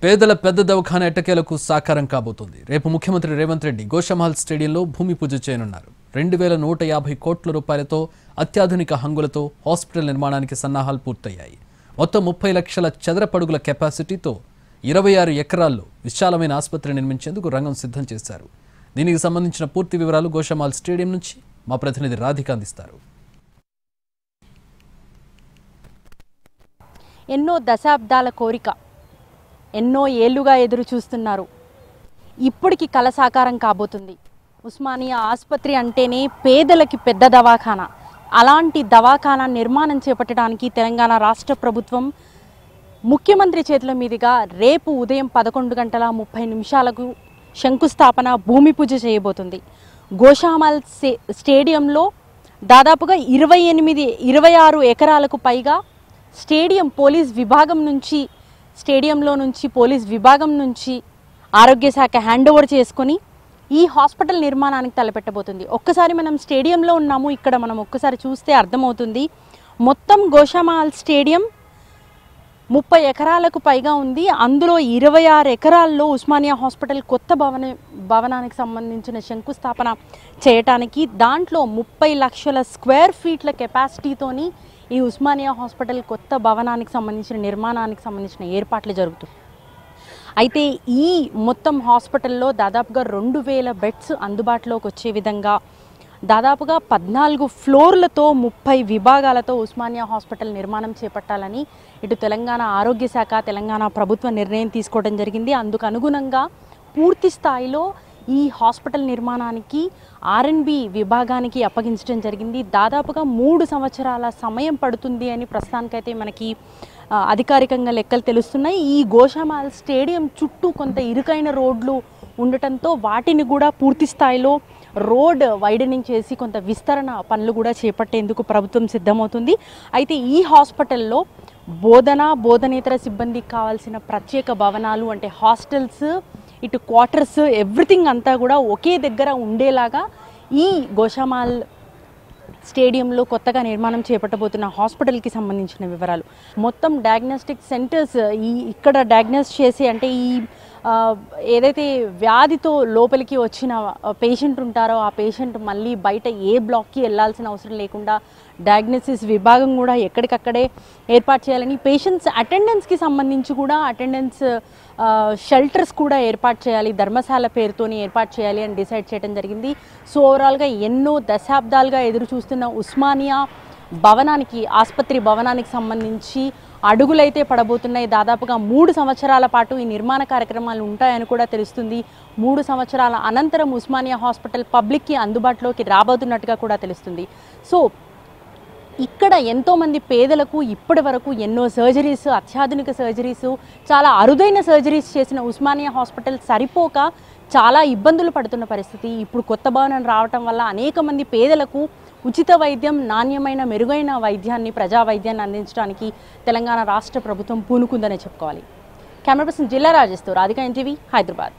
పేదల పెద్ద దవాఖానా ఎట్టకేలకు సాకారం కాబోతుంది. రేపు ముఖ్యమంత్రి రేవంత్ రెడ్డి గోషామహల్ స్టేడియంలో భూమి పూజ చేయనున్నారు. 2150 కోట్ల రూపాయలతో అత్యాధునిక హంగులతో హాస్పిటల్ నిర్మాణానికి సన్నాహాలు పూర్తయ్యాయి. మొత్తం 30 లక్షల చదరపడుగుల కెపాసిటీతో 26 ఎకరాల్లో విశాలమైన ఆసుపత్రి నిర్మించేందుకు రంగం సిద్ధం చేశారు. దీనికి సంబంధించిన పూర్తి వివరాలు గోషామహల్ స్టేడియం నుంచి మా ప్రతినిధి రాధిక అందిస్తారు. ఎన్నో దశాబ్దాల కోరిక, ఎన్నో ఏళ్లుగా ఎదురు చూస్తున్నారు. ఇప్పటికి కల సాకారం కాబోతుంది. ఉస్మానియా ఆసుపత్రి అంటేనే పేదలకి పెద్ద దవాఖానా. అలాంటి దవాఖానా నిర్మాణం చేపట్టడానికి తెలంగాణ రాష్ట్ర ప్రభుత్వం ముఖ్యమంత్రి చేతుల మీదుగా రేపు ఉదయం 11:30 శంకుస్థాపన, భూమి పూజ చేయబోతుంది. గోషామహల్ స్టేడియంలో దాదాపుగా 26 ఎకరాలకు పైగా స్టేడియం పోలీస్ విభాగం నుంచి ఆరోగ్య శాఖ హ్యాండ్ ఓవర్ చేసుకొని ఈ హాస్పిటల్ నిర్మాణానికి తలపెట్టబోతుంది. ఒక్కసారి మనం స్టేడియంలో ఉన్నాము. ఇక్కడ మనం ఒక్కసారి చూస్తే అర్థమవుతుంది. మొత్తం గోషామహల్ స్టేడియం 30 ఎకరాలకు పైగా ఉంది. అందులో 26 ఎకరాల్లో ఉస్మానియా హాస్పిటల్ కొత్త భవనానికి సంబంధించిన శంకుస్థాపన చేయటానికి, దాంట్లో 30 లక్షల స్క్వేర్ ఫీట్ల కెపాసిటీతోని ఈ ఉస్మానియా హాస్పిటల్ కొత్త భవనానికి సంబంధించిన నిర్మాణానికి సంబంధించిన ఏర్పాట్లు జరుగుతుంది. అయితే ఈ మొత్తం హాస్పిటల్లో దాదాపుగా 2000 బెడ్స్ అందుబాటులోకి వచ్చే విధంగా దాదాపుగా 14 ఫ్లోర్లతో 30 విభాగాలతో ఉస్మానియా హాస్పిటల్ నిర్మాణం చేపట్టాలని ఇటు తెలంగాణ ఆరోగ్య శాఖ, తెలంగాణ ప్రభుత్వ నిర్ణయం తీసుకోవడం జరిగింది. అందుకు అనుగుణంగా పూర్తి స్థాయిలో ఈ హాస్పిటల్ నిర్మాణానికి R&B విభాగానికి అప్పగించడం జరిగింది. దాదాపుగా 3 సంవత్సరాల సమయం పడుతుంది అని ప్రస్తుతానికైతే మనకి అధికారికంగా లెక్కలు తెలుస్తున్నాయి. ఈ గోషామహల్ స్టేడియం చుట్టూ కొంత ఇరుకైన రోడ్లు ఉండటంతో వాటిని కూడా పూర్తి స్థాయిలో రోడ్ వైడనింగ్ చేసి కొంత విస్తరణ పనులు కూడా చేపట్టేందుకు ప్రభుత్వం సిద్ధమవుతుంది. అయితే ఈ హాస్పిటల్లో బోధనేతర సిబ్బందికి కావాల్సిన ప్రత్యేక భవనాలు అంటే హాస్టల్స్, ఇటు క్వార్టర్స్, ఎవ్రీథింగ్ అంతా కూడా ఒకే దగ్గర ఉండేలాగా ఈ గోషామహల్ స్టేడియంలో కొత్తగా నిర్మాణం చేపట్టబోతున్న హాస్పిటల్కి సంబంధించిన వివరాలు. మొత్తం డయాగ్నోస్టిక్ సెంటర్స్ ఇక్కడ డయాగ్నోస్ చేసి, అంటే ఈ ఏదైతే వ్యాధితో లోపలికి వచ్చిన పేషెంట్ ఉంటారో ఆ పేషెంట్ మళ్ళీ బయట ఏ బ్లాక్కి వెళ్ళాల్సిన అవసరం లేకుండా డయాగ్నోసిస్ విభాగం కూడా ఎక్కడికక్కడే ఏర్పాటు చేయాలని, పేషెంట్స్ అటెండెన్స్కి సంబంధించి కూడా అటెండెన్స్ షెల్టర్స్ కూడా ఏర్పాటు చేయాలి, ధర్మశాల పేరుతోని ఏర్పాటు చేయాలి అని డిసైడ్ చేయడం జరిగింది. సో ఓవరాల్గా ఎన్నో దశాబ్దాలుగా ఎదురు చూస్తున్న ఉస్మానియా ఆసుపత్రి భవనానికి సంబంధించి అడుగులైతే పడబోతున్నాయి. దాదాపుగా 3 సంవత్సరాల పాటు ఈ నిర్మాణ కార్యక్రమాలు ఉంటాయని కూడా తెలుస్తుంది. 3 సంవత్సరాల అనంతరం ఉస్మానియా హాస్పిటల్ పబ్లిక్కి అందుబాటులోకి రాబోతున్నట్టుగా కూడా తెలుస్తుంది. సో ఇక్కడ ఎంతోమంది పేదలకు ఇప్పటి వరకు ఎన్నో సర్జరీస్, అత్యాధునిక సర్జరీస్, చాలా అరుదైన సర్జరీస్ చేసిన ఉస్మానియా హాస్పిటల్ సరిపోక చాలా ఇబ్బందులు పడుతున్న పరిస్థితి. ఇప్పుడు కొత్త భవనం రావటం వల్ల అనేక మంది పేదలకు ఉచిత వైద్యం, నాణ్యమైన మెరుగైన వైద్యాన్ని, ప్రజా వైద్యాన్ని అందించడానికి తెలంగాణ రాష్ట్ర ప్రభుత్వం పూనుకుందనే చెప్పుకోవాలి. కెమెరా పర్సన్ జిల్లా రాజేష్తో రాధిక, NTV, హైదరాబాద్.